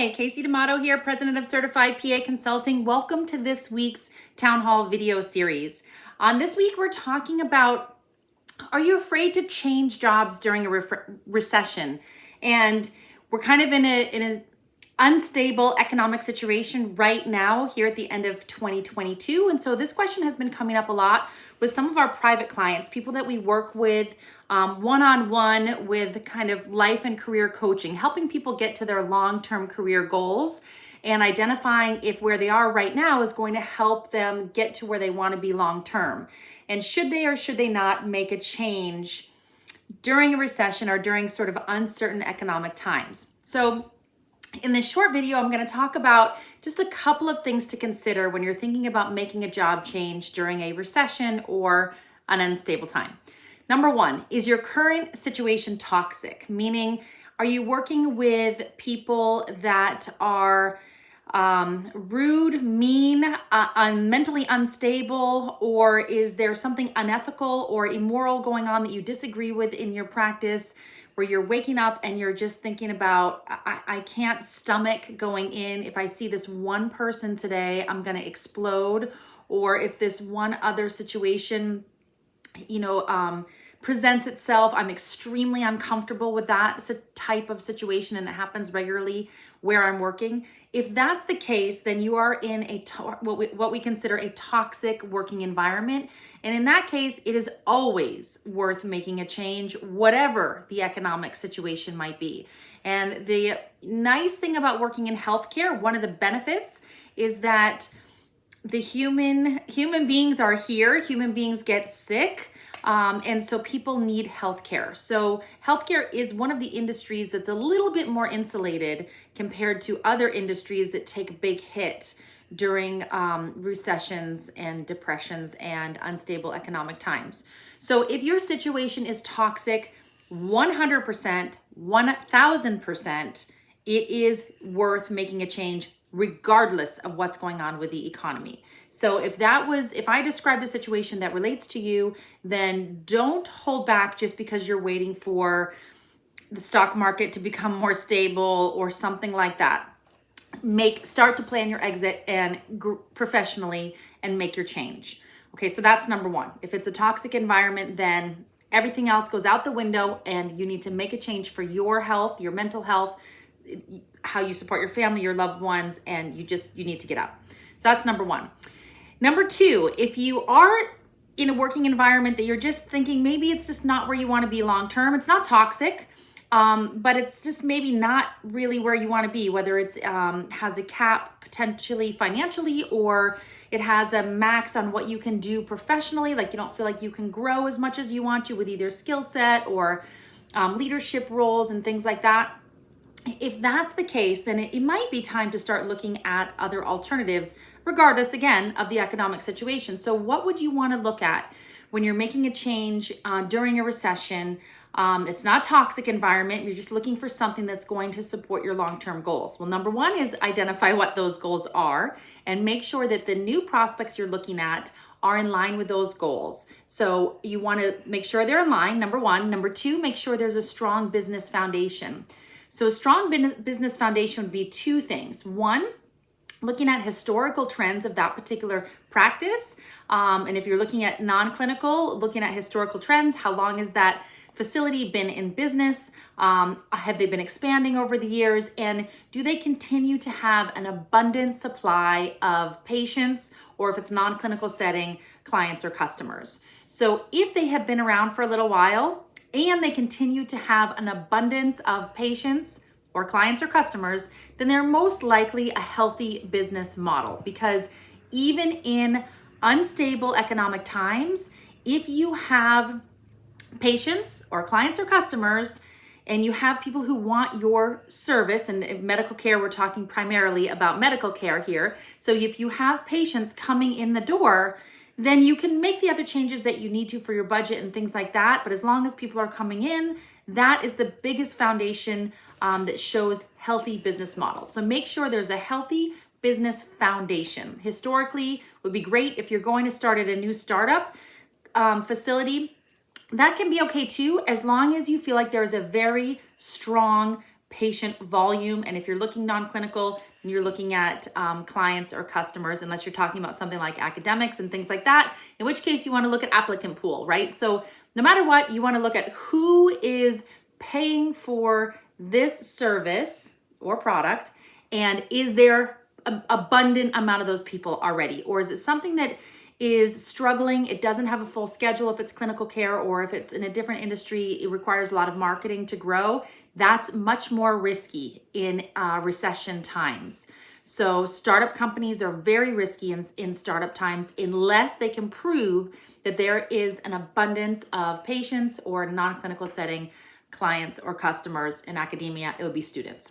Hi, Kasey D'Amato here, President of Certified PA Consulting. Welcome to this week's Town Hall video series. This week we're talking about, are you afraid to change jobs during a recession? And we're kind of in a unstable economic situation right now here at the end of 2022. And so this question has been coming up a lot with some of our private clients, people that we work with one-on-one with kind of life and career coaching, helping people get to their long-term career goals and identifying if where they are right now is going to help them get to where they want to be long-term. And should they or should they not make a change during a recession or during sort of uncertain economic times? So in this short video, I'm going to talk about just a couple of things to consider when you're thinking about making a job change during a recession or an unstable time. Number one, is your current situation toxic? Meaning, are you working with people that are rude, mean, mentally unstable, or is there something unethical or immoral going on that you disagree with in your practice, where you're waking up and you're just thinking about, I can't stomach going in. If I see this one person today, I'm going to explode. Or if this one other situation, presents itself, I'm extremely uncomfortable with that type of situation, and it happens regularly where I'm working. If that's the case, then you are in what we consider a toxic working environment. And in that case, it is always worth making a change, whatever the economic situation might be. And the nice thing about working in healthcare, one of the benefits is that the human beings are here, human beings get sick. And so people need healthcare. So healthcare is one of the industries that's a little bit more insulated compared to other industries that take a big hit during recessions and depressions and unstable economic times. So if your situation is toxic, 100%, 1000%, it is worth making a change regardless of what's going on with the economy. So if I described a situation that relates to you, then don't hold back just because you're waiting for the stock market to become more stable or something like that. Start to plan your exit and professionally and make your change. Okay, so that's number one. If it's a toxic environment, then everything else goes out the window and you need to make a change for your health, your mental health, how you support your family, your loved ones, and you need to get out. So that's number one. Number two, if you are in a working environment that you're just thinking maybe it's just not where you want to be long term, it's not toxic, but it's just maybe not really where you want to be, whether it's has a cap potentially financially, or it has a max on what you can do professionally, like you don't feel like you can grow as much as you want to with either skill set or leadership roles and things like that. If that's the case, then it might be time to start looking at other alternatives, regardless, again, of the economic situation. So what would you want to look at when you're making a change during a recession? It's not a toxic environment. You're just looking for something that's going to support your long-term goals. Well, number one is identify what those goals are and make sure that the new prospects you're looking at are in line with those goals. So you want to make sure they're in line, number one. Number two, make sure there's a strong business foundation. So a strong business foundation would be two things. One, looking at historical trends of that particular practice. And if you're looking at non-clinical, looking at historical trends, how long has that facility been in business? Have they been expanding over the years? And do they continue to have an abundant supply of patients, or if it's non-clinical setting, clients or customers? So if they have been around for a little while, and they continue to have an abundance of patients or clients or customers, then they're most likely a healthy business model. Because even in unstable economic times, if you have patients or clients or customers, and you have people who want your service, and in medical care, we're talking primarily about medical care here. So if you have patients coming in the door, then you can make the other changes that you need to for your budget and things like that. But as long as people are coming in, that is the biggest foundation that shows healthy business models. So make sure there's a healthy business foundation. Historically, would be great if you're going to start at a new startup facility. That can be okay too, as long as you feel like there's a very strong patient volume. And if you're looking non-clinical, and you're looking at clients or customers, unless you're talking about something like academics and things like that, in which case you want to look at applicant pool, right? So no matter what, you want to look at who is paying for this service or product, and is there an abundant amount of those people already? Or is it something that is struggling, it doesn't have a full schedule if it's clinical care, or if it's in a different industry, it requires a lot of marketing to grow. That's much more risky in recession times. So startup companies are very risky in startup times unless they can prove that there is an abundance of patients or non-clinical setting clients or customers. In academia, it would be students.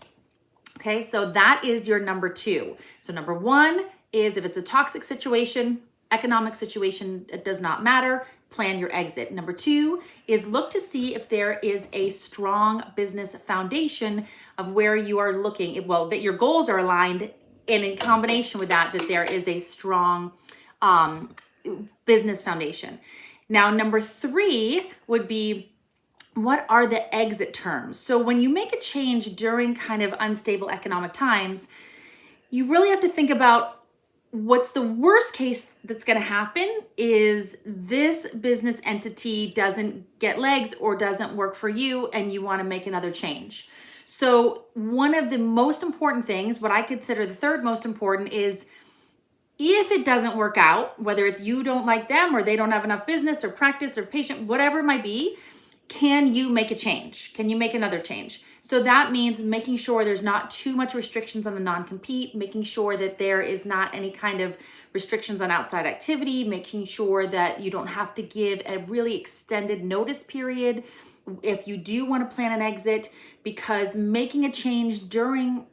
Okay, so that is your number 2. So number 1 is if it's a toxic situation, economic situation, it does not matter, plan your exit. Number 2 is look to see if there is a strong business foundation of where you are looking, well, that your goals are aligned, and in combination with that there is a strong business foundation. Now, number 3 would be, what are the exit terms? So when you make a change during kind of unstable economic times, you really have to think about what's the worst case that's going to happen is this business entity doesn't get legs or doesn't work for you, and you want to make another change. So one of the most important things, what I consider the third most important, is if it doesn't work out, whether it's you don't like them or they don't have enough business or practice or patient, whatever it might be, can you make a change? Can you make another change? So that means making sure there's not too much restrictions on the non-compete, making sure that there is not any kind of restrictions on outside activity, making sure that you don't have to give a really extended notice period if you do want to plan an exit, because making a change during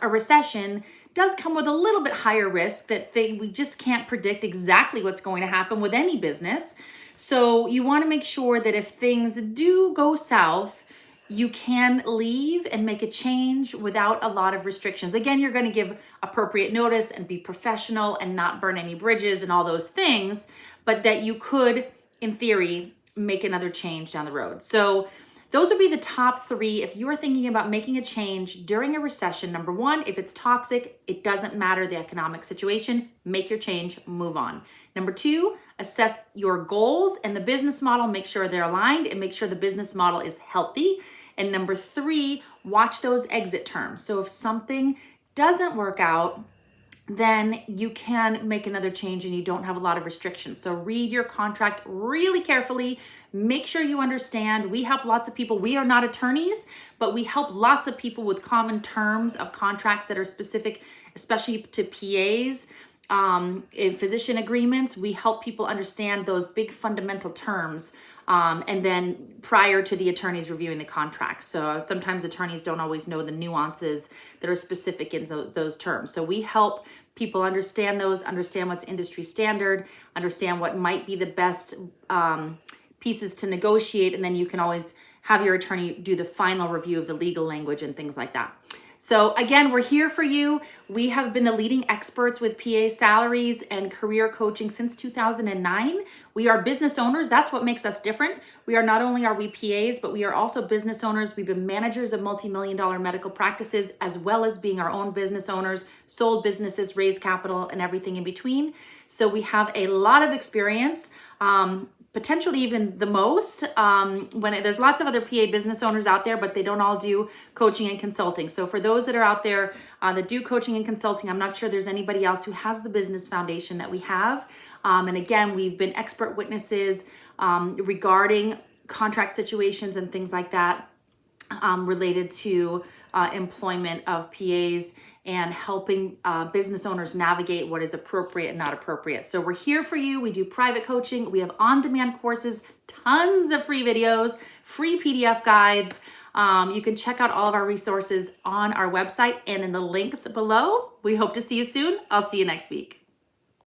a recession does come with a little bit higher risk that we just can't predict exactly what's going to happen with any business. So you want to make sure that if things do go south, you can leave and make a change without a lot of restrictions. Again, you're going to give appropriate notice and be professional and not burn any bridges and all those things, but that you could, in theory, make another change down the road. So those would be the top 3. If you are thinking about making a change during a recession, number 1, if it's toxic, it doesn't matter the economic situation, make your change, move on. Number 2, assess your goals and the business model, make sure they're aligned and make sure the business model is healthy. And number 3, watch those exit terms. So if something doesn't work out, then you can make another change and you don't have a lot of restrictions. So read your contract really carefully. Make sure you understand. We help lots of people. We are not attorneys, but we help lots of people with common terms of contracts that are specific, especially to PAs. In physician agreements, we help people understand those big fundamental terms, and then prior to the attorneys reviewing the contract. So sometimes attorneys don't always know the nuances that are specific in those terms. So we help people understand those, understand what's industry standard, understand what might be the best pieces to negotiate, and then you can always have your attorney do the final review of the legal language and things like that. So again, we're here for you. We have been the leading experts with PA salaries and career coaching since 2009. We are business owners. That's what makes us different. We are not only are we PAs, but we are also business owners. We've been managers of multi-million-dollar medical practices, as well as being our own business owners, sold businesses, raised capital, and everything in between. So we have a lot of experience. Potentially even the most, there's lots of other PA business owners out there, but they don't all do coaching and consulting. So for those that are out there that do coaching and consulting, I'm not sure there's anybody else who has the business foundation that we have. And again, we've been expert witnesses regarding contract situations and things like that related to employment of PAs and helping business owners navigate what is appropriate and not appropriate. So we're here for you. We do private coaching. We have on-demand courses, tons of free videos, free PDF guides. You can check out all of our resources on our website and in the links below. We hope to see you soon. I'll see you next week.